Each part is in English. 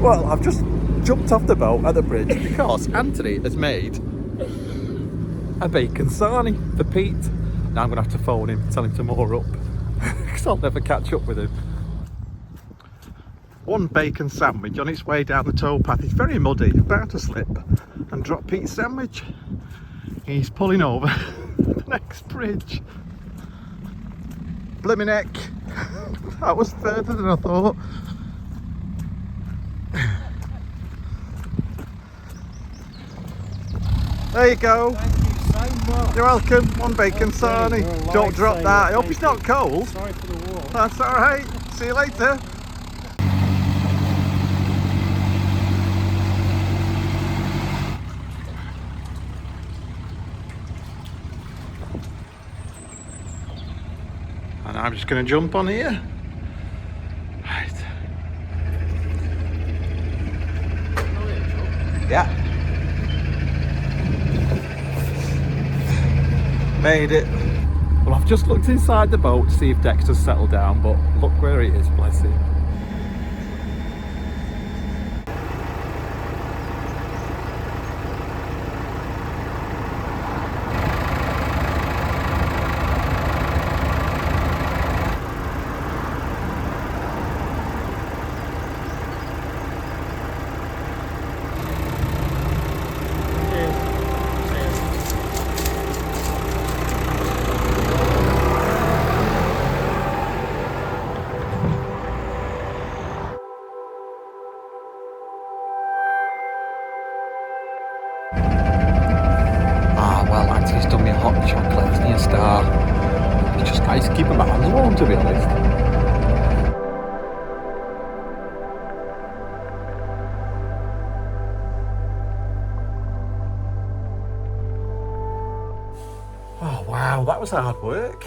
Well, I've just jumped off the boat at the bridge because Anthony has made a bacon sarnie for Pete. Now I'm going to have to phone him, tell him to moor up, because I'll never catch up with him. One bacon sandwich on its way down the towpath. It's very muddy, about to slip and drop Pete's sandwich. He's pulling over the next bridge. Blimmin' heck, that was further than I thought. There you go. Thank you so much. You're welcome. One bacon sarnie. Don't drop that. I hope it's not cold. Sorry for the walk. That's alright. See you later. And I'm just going to jump on here. Right. Yeah. Made it. Well, I've just looked inside the boat to see if Dexter's settled down, but look where he is, bless him. Well, Anthony's done me a hot chocolate, isn't he, a star? It's just nice to keep my hands warm, to be honest. Oh wow, that was hard work.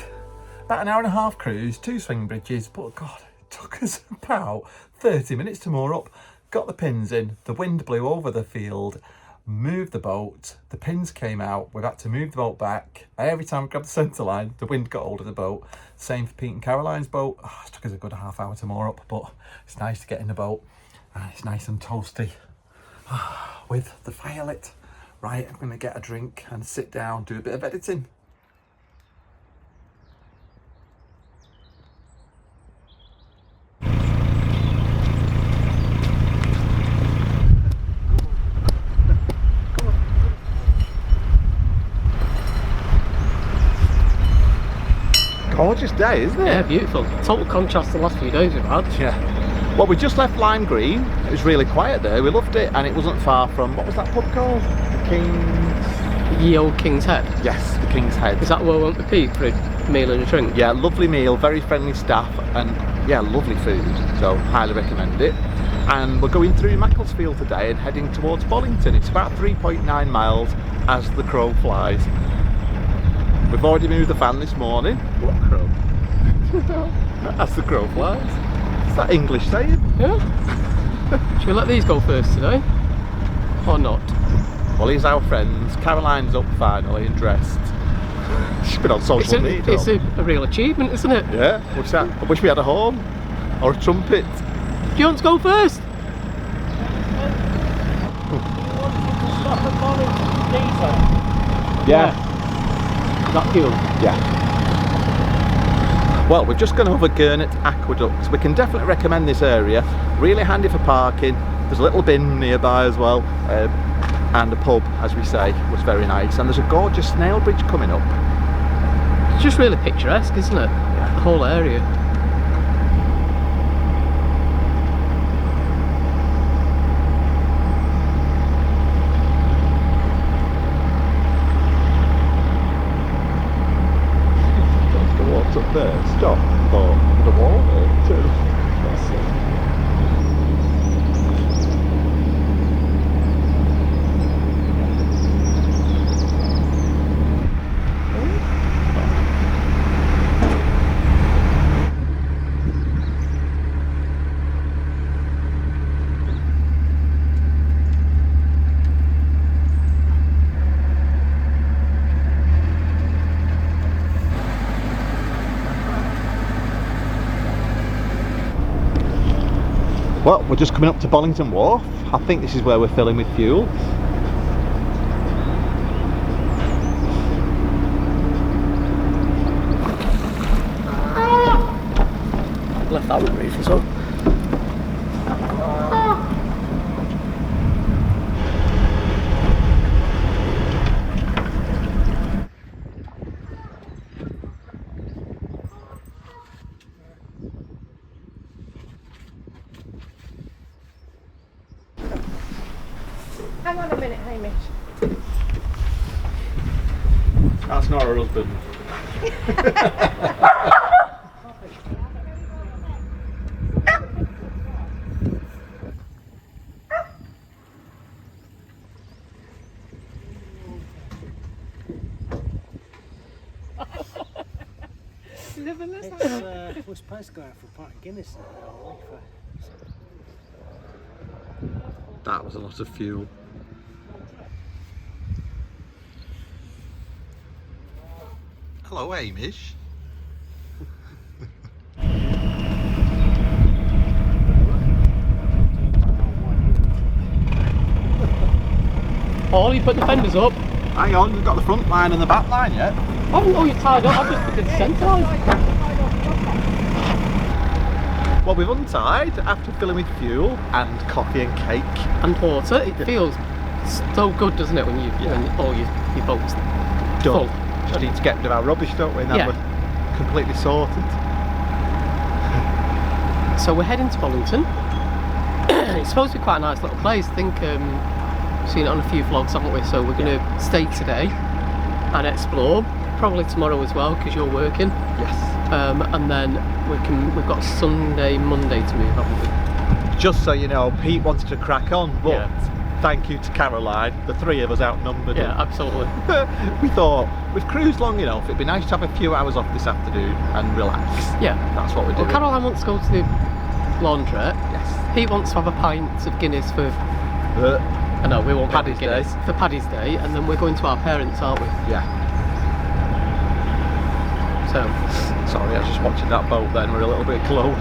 About an hour and a half cruise, 2 swing bridges, but God, it took us about 30 minutes to moor up. Got the pins in, the wind blew over the field, moved the boat, the pins came out, we've had to move the boat back. Every time we grabbed the centre line, the wind got hold of the boat. Same for Pete and Caroline's boat. Oh, it took us a good half hour to moor up, but it's nice to get in the boat and it's nice and toasty with the fire lit. Right, I'm going to get a drink and sit down, do a bit of editing. Gorgeous day, isn't it? Yeah, beautiful. Total contrast to the last few days we've had. Yeah. Well, we just left Lime Green. It was really quiet there. We loved it, and it wasn't far from, what was that pub called? The King's... Ye Old King's Head. Yes, the King's Head. Is that where we went with Pete for a meal and a drink? Yeah, lovely meal, very friendly staff, and yeah, lovely food. So highly recommend it. And we're going through Macclesfield today and heading towards Bollington. It's about 3.9 miles as the crow flies. We've already moved the fan this morning. What crow? As the crow flies. Is that English saying? Yeah. Should we let these go first today? Or not? Well, here's our friends. Caroline's up finally and dressed. She's been on social media. It's a real achievement, isn't it? Yeah. I wish we had a horn or a trumpet. Do you want to go first? Stop at Bollington diesel. Yeah. Is that fuel? Yeah. Well, we're just going over Gurnet Aqueduct. We can definitely recommend this area. Really handy for parking. There's a little bin nearby as well. And a pub, as we say, was very nice. And there's a gorgeous snail bridge coming up. It's just really picturesque, isn't it? Yeah. The whole area. Up there, stop, or the wall there too. That's it. Well, we're just coming up to Bollington Wharf. I think this is where we're filling with fuel. Left that with roof as well. Hang on a minute, Hamish. That's not her husband. We're supposed to go out for a pint of Guinness now, aren't we? That was a lot of fuel. Hello, Hamish. Oh, you put the fenders up. Hang on, we've got the front line and the back line yet. I haven't got you tied up, I've just put the centre line. Well, we've untied after filling with fuel and coffee and cake. And water. It feels so good, doesn't it, when all your boat's full. Just need to get rid of our rubbish, don't we? And then we're completely sorted. So we're heading to Bollington. It's supposed to be quite a nice little place. I think we've seen it on a few vlogs, haven't we? So we're going to stay today and explore. Probably tomorrow as well, because you're working. Yes. And then we've got Sunday, Monday to move, haven't we? Just so you know, Pete wanted to crack on, but thank you to Caroline, the three of us outnumbered. Yeah, absolutely. We thought we've cruised long enough, it'd be nice to have a few hours off this afternoon and relax. Yeah. That's what we're doing. Well, Caroline wants to go to the laundrette. Yes. Pete wants to have a pint of Guinness for... I know, we won't Paddy's get Guinness. Day. For Paddy's Day, and then we're going to our parents, aren't we? Yeah. So... Sorry, I was just watching that boat then, we're a little bit close.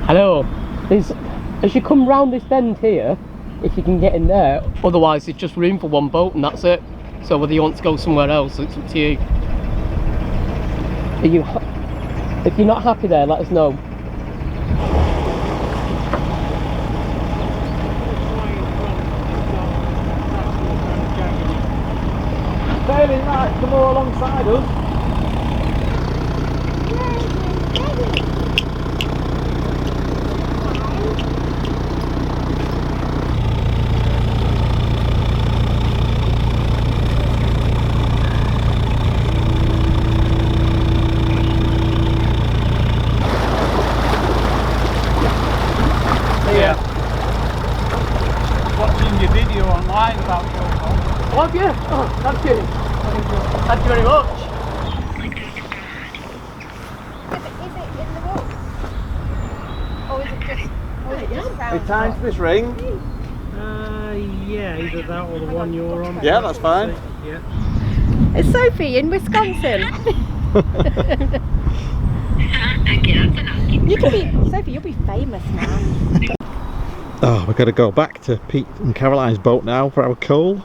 Hello. As you come round this bend here, if you can get in there, otherwise there's just room for one boat and that's it. So whether you want to go somewhere else, it's up to you. If you're not happy there, let us know. Sailing right, come all alongside us. Watching your video online about your boat. Oh, have you? Oh, thank you. Thank you very much. Is it in the book? Or is it just round? It's time for this ring. Yeah, either that or the one you're on. Yeah, that's fine. Yeah. It's Sophie in Wisconsin. You can be, Sophie, you'll be famous now. Oh, we're going to go back to Pete and Caroline's boat now for our coal.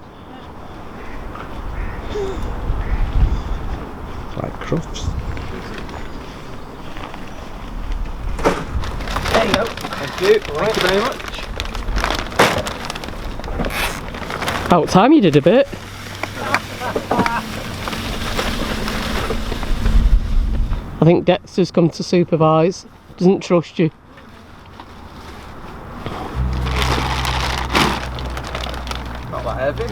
Like crufts. There you go. Thank you. Thank you very much. About time you did a bit. I think Dexter's come to supervise. Doesn't trust you. Not that heavy.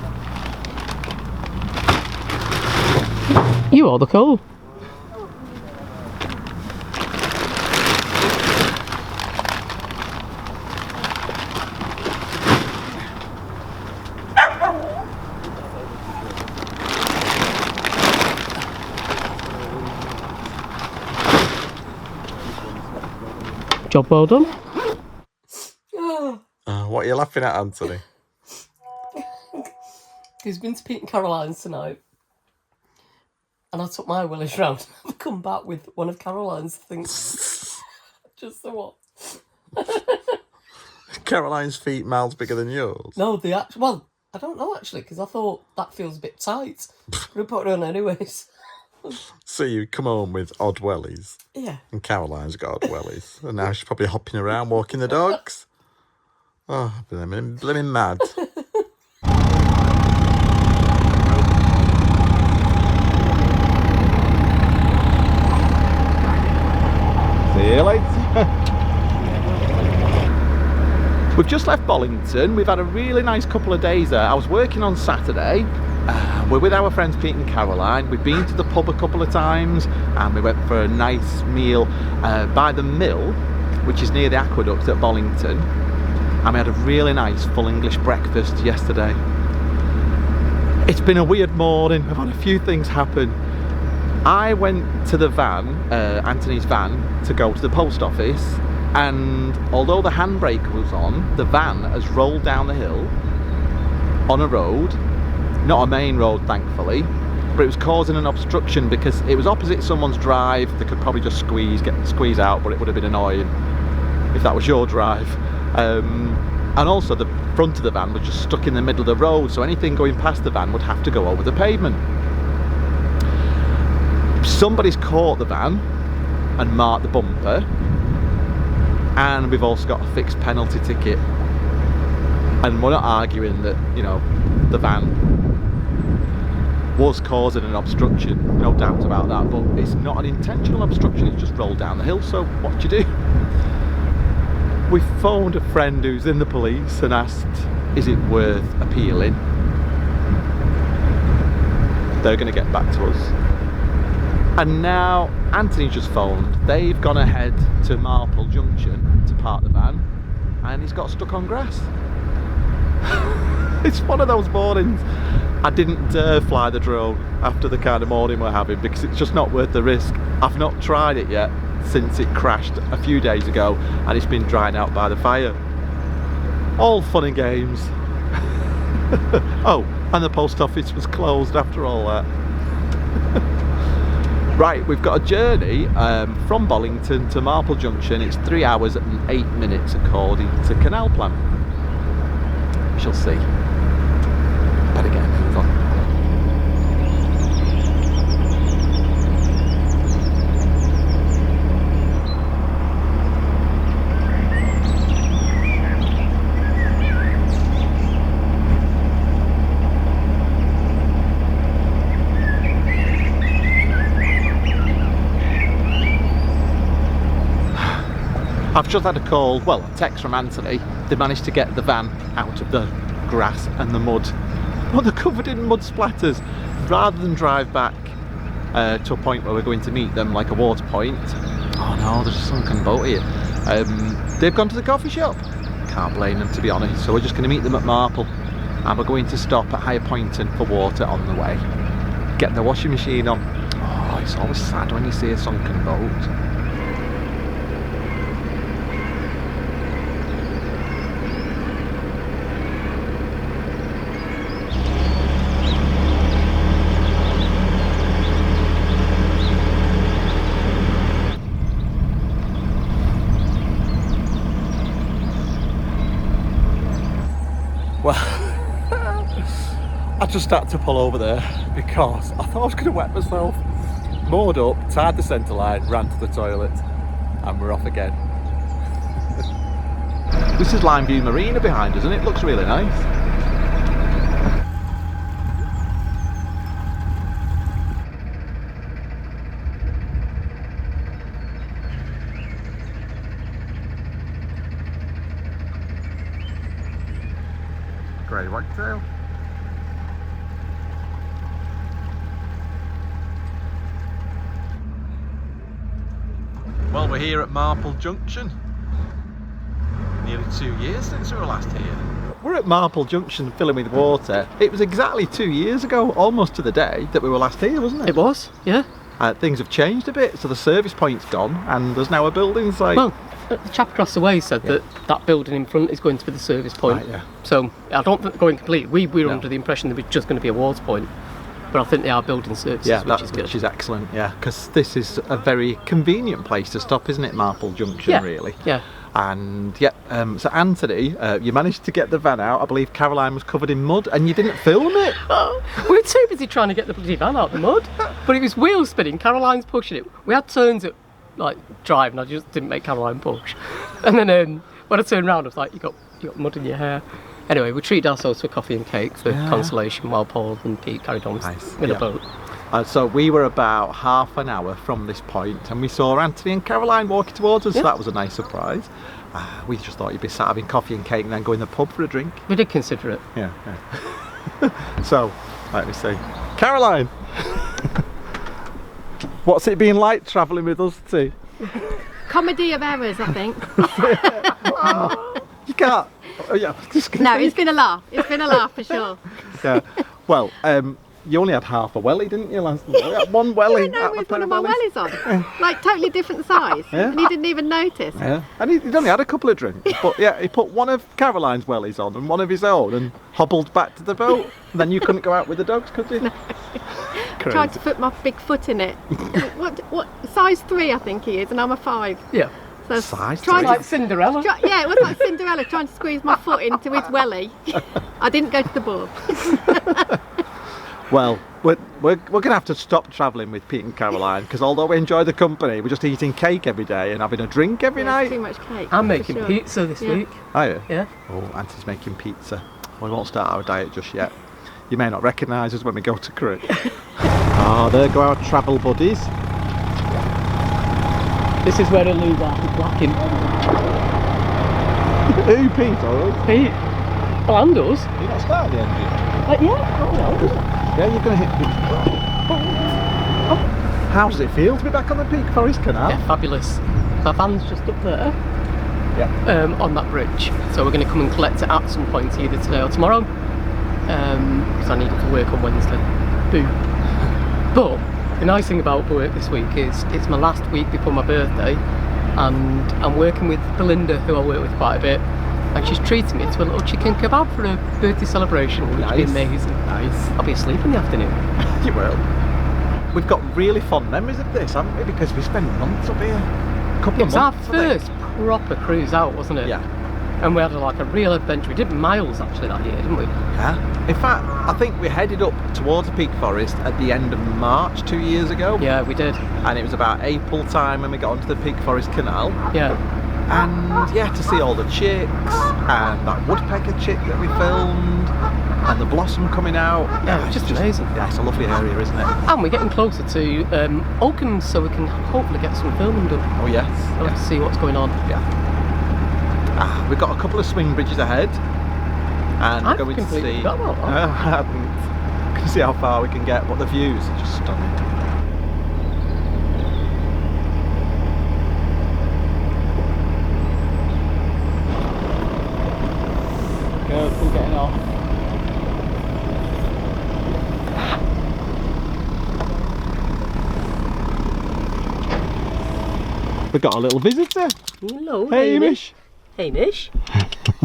You are the coal. Job well done. What are you laughing at, Anthony? He's been to Pete and Caroline's tonight. and I took my wellies round. I've come back with one of Caroline's things. Just the what? Caroline's feet miles bigger than yours. No, the actual. Well, I don't know actually, because I thought that feels a bit tight. But I put it on anyways. So you come home with odd wellies. Yeah. And Caroline's got odd wellies. And now she's probably hopping around walking the dogs. Oh, blimmin' mad. See you later. We've just left Bollington. We've had a really nice couple of days there. I was working on Saturday. We're with our friends Pete and Caroline. We've been to the pub a couple of times and we went for a nice meal by the mill, which is near the aqueduct at Bollington. And we had a really nice full English breakfast yesterday. It's been a weird morning. I've had a few things happen. I went to the van, Anthony's van, to go to the post office, and although the handbrake was on, the van has rolled down the hill on a road, not a main road thankfully, but it was causing an obstruction because it was opposite someone's drive. They could probably just squeeze out, but it would have been annoying if that was your drive. And also the front of the van was just stuck in the middle of the road, so anything going past the van would have to go over the pavement. Somebody's caught the van and marked the bumper, and we've also got a fixed penalty ticket. And we're not arguing that, you know, the van was causing an obstruction, no doubt about that, but it's not an intentional obstruction, it's just rolled down the hill, so what do you do? We phoned a friend who's in the police and asked, is it worth appealing? They're going to get back to us. And now Anthony just phoned. They've gone ahead to Marple Junction to park the van, and he's got stuck on grass. It's one of those mornings. I didn't dare fly the drone after the kind of morning we're having because it's just not worth the risk. I've not tried it yet since it crashed a few days ago and it's been drying out by the fire. All fun and games. Oh, and the post office was closed after all that. Right, we've got a journey from Bollington to Marple Junction. It's 3 hours and 8 minutes according to Canal Plan. We shall see. Better get a move on. I've just had a call, well, a text from Anthony. They managed to get the van out of the grass and the mud. Well, they're covered in mud splatters. Rather than drive back to a point where we're going to meet them, like a water point. Oh no, there's a sunken boat here. They've gone to the coffee shop. Can't blame them, to be honest. So we're just going to meet them at Marple. And we're going to stop at Higher Pointon for water on the way. Get the washing machine on. Oh, it's always sad when you see a sunken boat. Well, I just had to pull over there because I thought I was going to wet myself. Moored up, tied the centre line, ran to the toilet, and we're off again. This is Limeview Marina behind us, and it looks really nice. Grey wagtail. Well, we're here at Marple Junction. Nearly 2 years since we were last here. We're at Marple Junction filling with water. It was exactly 2 years ago, almost to the day, that we were last here, wasn't it? It was, yeah. Things have changed a bit, so the service point's gone and there's now a building site. Well, the chap across the way said that that building in front is going to be the service point. Right, yeah. So I don't think going complete. We were under the impression that it was just going to be a water point. But I think they are building services, Yeah, which is good. which is excellent. Yeah, because this is a very convenient place to stop, isn't it, Marple Junction? Yeah, Really. yeah. And yeah, so Anthony, you managed to get the van out. I believe Caroline was covered in mud, and you didn't film it. We were too busy trying to get the bloody van out of the mud, but it was wheel spinning. Caroline's pushing it. We had turns at like driving. I just didn't make Caroline push. And then when I turned around, I was like, "You got mud in your hair." Anyway, we treated ourselves to a coffee and cake for consolation while Paul and Pete carried on with the boat. So we were about half an hour from this point, and we saw Anthony and Caroline walking towards us, so that was a nice surprise. We just thought you'd be sat having coffee and cake and then go in the pub for a drink. We did consider it. Yeah. So, let me see. Caroline! What's it been like travelling with us too? Comedy of errors, I think. You can't. Oh, yeah. No, it's been a laugh. It's been a laugh for sure. Yeah. Well, you only had half a welly, didn't you, last night? You had one welly. No, with one of my wellies on. Like totally different size. Yeah. And he didn't even notice. Yeah. And he'd only had a couple of drinks. But yeah, he put one of Caroline's wellies on and one of his own and hobbled back to the boat. And then you couldn't go out with the dogs, could you? No. Tried to put my big foot in it. What size 3 I think he is, and I'm a 5. Yeah. So Size trying 3? Like Cinderella. yeah, it was like Cinderella trying to squeeze my foot into his welly. I didn't go to the pub. Well, we're going to have to stop travelling with Pete and Caroline, because although we enjoy the company, we're just eating cake every day and having a drink every night. Too much cake. I'm for making sure. pizza this week. Are you? Yeah. Oh, Auntie's making pizza. We won't start our diet just yet. You may not recognise us when we go to Crick. There go our travel buddies. This is where the loo blacking. Who, Pete or us? Pete. Well, and us. You not started the engine? Yeah. Oh no. Yeah, you're going to hit the... How does it feel to be back on the Peak Forest Canal? Yeah, fabulous. My van's just up there. Yeah. On that bridge. So we're going to come and collect it at some point, either today or tomorrow. Because I need it for work on Wednesday. Boo. But the nice thing about work this week is it's my last week before my birthday, and I'm working with Belinda, who I work with quite a bit, and she's treating me to a little chicken kebab for a birthday celebration, which will be amazing. Nice. I'll be asleep in the afternoon. You will. We've got really fond memories of this, haven't we? Because we spent months up here. A couple It of was our months. I think. first proper cruise out, wasn't it? Yeah. And we had like a real adventure. We did miles actually that year, didn't we? Yeah. In fact, I think we headed up towards the Peak Forest at the end of March 2 years ago. Yeah, we did. And it was about April time when we got onto the Peak Forest Canal. Yeah. And yeah, to see all the chicks and that woodpecker chick that we filmed and the blossom coming out. Yeah, it's just amazing. Yeah, it's a lovely area, isn't it? And we're getting closer to Oakums, so we can hopefully get some filming done. Oh yes. We'll have to see what's going on. Yeah. We've got a couple of swing bridges ahead, and we're I've going to completely see. forgot about that. I hadn't. Can see how far we can get, but the views are just stunning. Good, we're getting off. We've got a little visitor. Hello, Hamish. Hamish.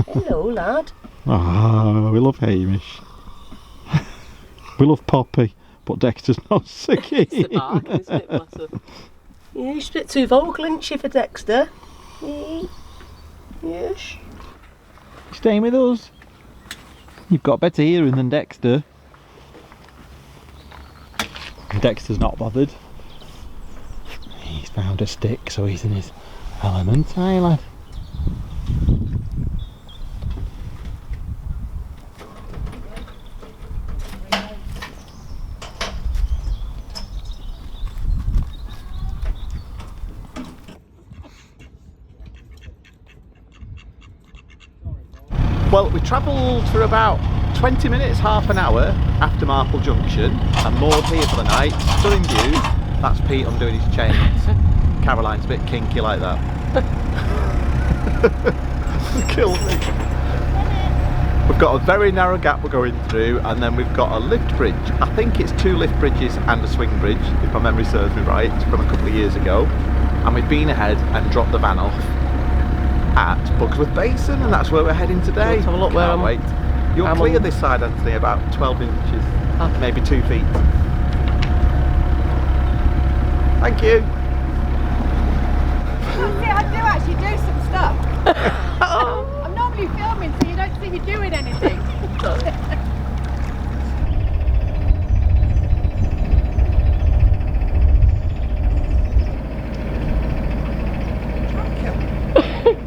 Hello, lad. Ah, we love Hamish. We love Poppy, but Dexter's not so keen. It's the bark, isn't it, bless her? Yeah, she's a bit too vocal, isn't she, for Dexter? Yes. Staying with us. You've got better hearing than Dexter. Dexter's not bothered. He's found a stick, so he's in his element, hey lad. Well, we travelled for about 20 minutes, half an hour after Marple Junction and moored here for the night. Stunning view. That's Pete undoing his chains. Caroline's a bit kinky like that. Killed me. We've got a very narrow gap we're going through, and then we've got a lift bridge. I think it's 2 lift bridges and a swing bridge, if my memory serves me right, from a couple of years ago. And we've been ahead and dropped the van off at Bugsworth Basin, and that's where we're heading today. Let's have a look where Can't I'm- wait. You're I'm clear on- this side, Anthony, about 12 inches. Maybe 2 feet. Thank you. See, I do actually do some stuff. I'm normally filming, so you don't see me doing anything.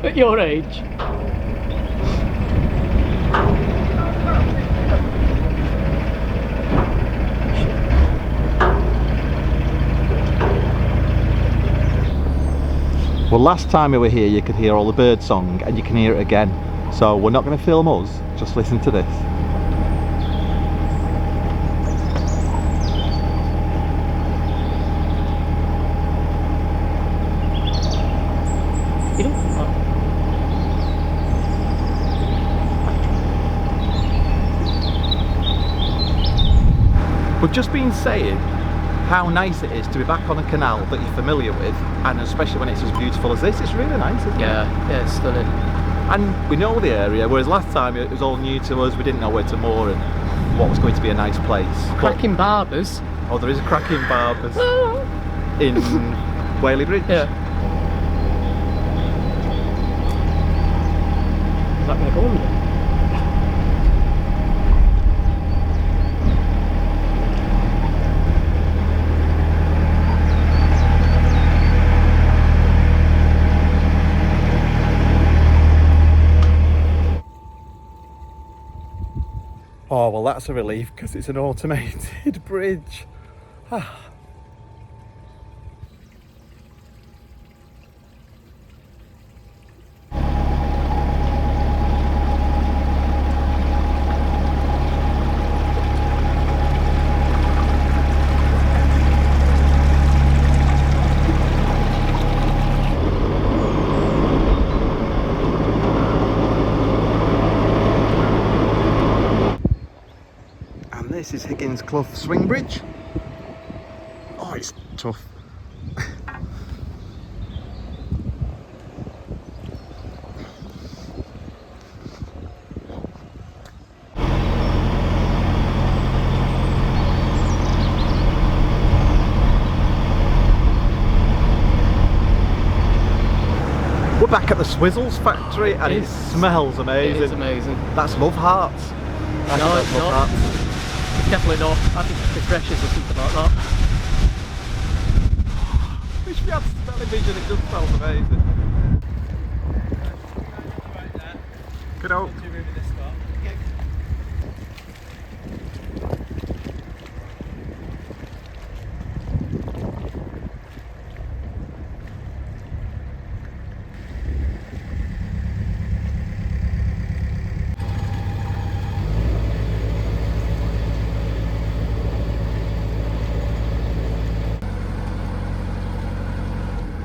At your age. Well, last time we were here you could hear all the bird song and you can hear it again. So we're not going to film us, just listen to this. You don't think that? We've just been saying how nice it is to be back on a canal that you're familiar with, and especially when it's as beautiful as this. It's really nice, isn't it? Yeah, it's stunning. And we know the area, whereas last time it was all new to us. We didn't know where to moor and what was going to be a nice place. Cracking barbers. Oh, there is a cracking barbers in Whaley Bridge. Yeah. Is that going to go under? Oh, well, that's a relief because it's an automated bridge. This is Higgins Clough Swing Bridge. Oh, it's tough. We're back at the Swizzles factory and it smells amazing. It is amazing. That's Love Hearts. No, it's Love not. Hearts. It's definitely not. I think it's refreshers or something like that. Wish we had smelling vision, it just smells amazing. Good old.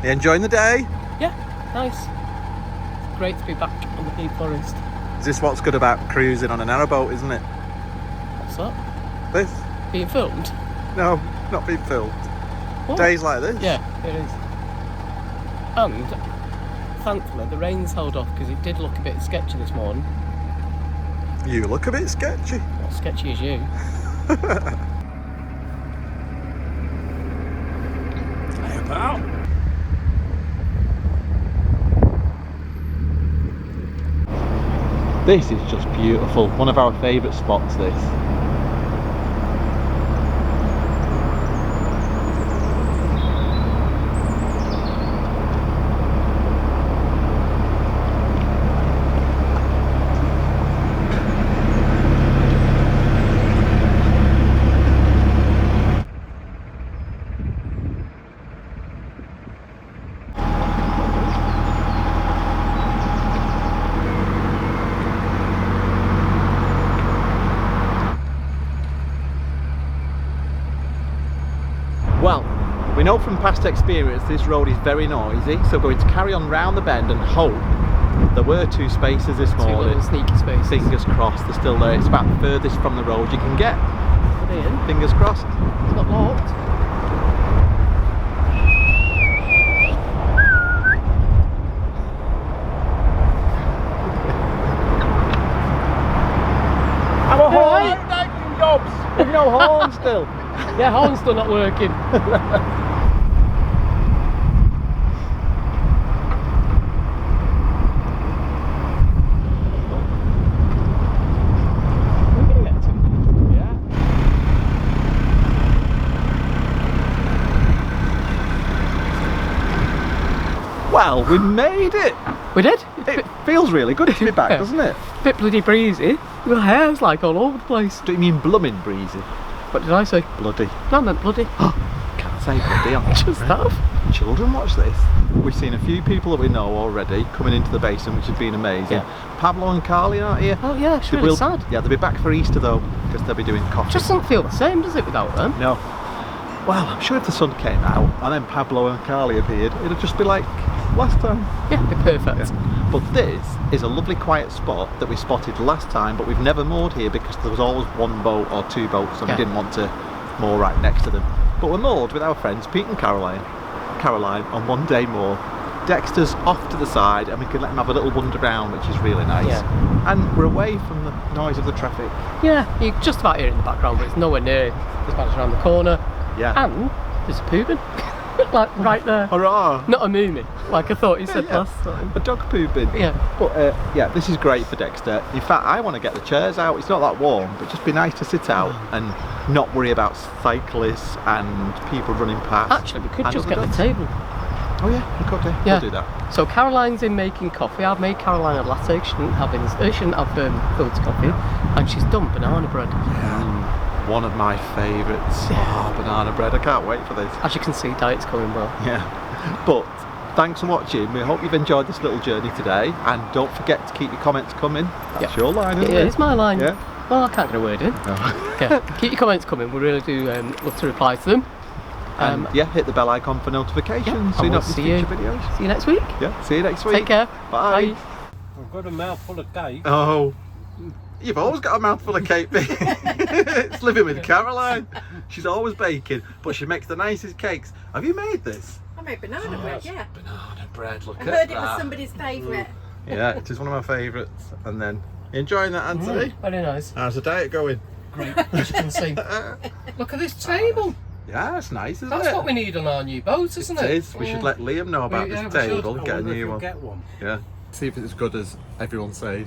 You enjoying the day? Yeah, nice. It's great to be back on the deep forest. Is this what's good about cruising on a narrowboat, isn't it? What's that? This? Being filmed? No, not being filmed. What? Days like this? Yeah, it is. And thankfully the rain's held off because it did look a bit sketchy this morning. You look a bit sketchy. Not as sketchy as you. Hey, pal. This is just beautiful. One of our favourite spots, this. Well, we know from past experience this road is very noisy, so we're going to carry on round the bend and hope. There were 2 spaces this Two morning. little sneaky spaces. Fingers crossed, they're still there. It's about the furthest from the road you can get. Are they in? Fingers crossed. It's not locked. I'm a horse. Jobs. With no horse. still? Yeah, horn's still not working. We're gonna get to it. Yeah. Well, we made it. We did. It feels really good to be back, doesn't it? Bit bloody breezy. My hair's like all over the place. Do you mean blooming breezy? What did I say? Bloody. No, I meant bloody. Can't say bloody on Just that. Children watch this. We've seen a few people that we know already coming into the basin, which has been amazing. Yeah. Pablo and Carly aren't here. Oh yeah, it's They really will- sad. Yeah, they'll be back for Easter though, because they'll be doing coffee. Just doesn't feel the same, does it, without them? No. Well, I'm sure if the sun came out and then Pablo and Carly appeared, it'd just be like last time. Yeah, it'd be perfect. Yeah. But this is a lovely quiet spot that we spotted last time, but we've never moored here because there was always one boat or two boats and Yeah. we didn't want to moor right next to them. But we're moored with our friends Pete and Caroline on one day more. Dexter's off to the side and we can let him have a little wander around, which is really nice. Yeah. And we're away from the noise of the traffic. Yeah, you can just about hear it in the background, but it's nowhere near it. It's back around the corner. Yeah. And there's a pooping. Like right there. Hurrah! Not a moomin, like I thought you said Yeah. last time. A dog pooping. Yeah. But yeah, this is great for Dexter. In fact, I want to get the chairs out. It's not that warm, but just be nice to sit out and not worry about cyclists and people running past. Actually, we could and just other get the dogs. table. Oh yeah, we could do. Yeah. We'll do that. So Caroline's in making coffee. I've made Caroline a latte. She didn't have loads of coffee, and she's done banana bread. One of my favourites. Oh, banana bread. I can't wait for this. As you can see, diet's going well. Yeah. But thanks for watching. We hope you've enjoyed this little journey today. And don't forget to keep your comments coming. That's your line, isn't Yeah, it? it's my line. Yeah. Well, I can't get a word in. No. Okay, keep your comments coming. We really do love to reply to them. And yeah, hit the bell icon for notifications Yeah, so and you we'll don't miss see you. future videos. See you next week. Yeah, see you next week. Take care. Bye. I've got a mouthful of cake. Oh, you've always got a mouthful of cake. It's living with Caroline. She's always baking, but she makes the nicest cakes. Have you made this? I made banana bread, yeah. Banana bread, look I at heard that. it was somebody's favourite. Yeah, it is one of my favourites. And then, you enjoying that, Anthony? Very nice. How's the diet going? Great, as you can see. Look at this table. Yeah, it's nice, isn't That's it? what we need on our new boat, isn't it? It is. We should let Liam know about Yeah, this we should. table and get a new one. Get one. Yeah. See if it's as good as everyone says.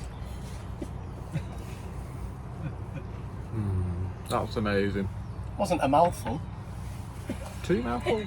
That was amazing. Wasn't a mouthful. 2 mouthfuls?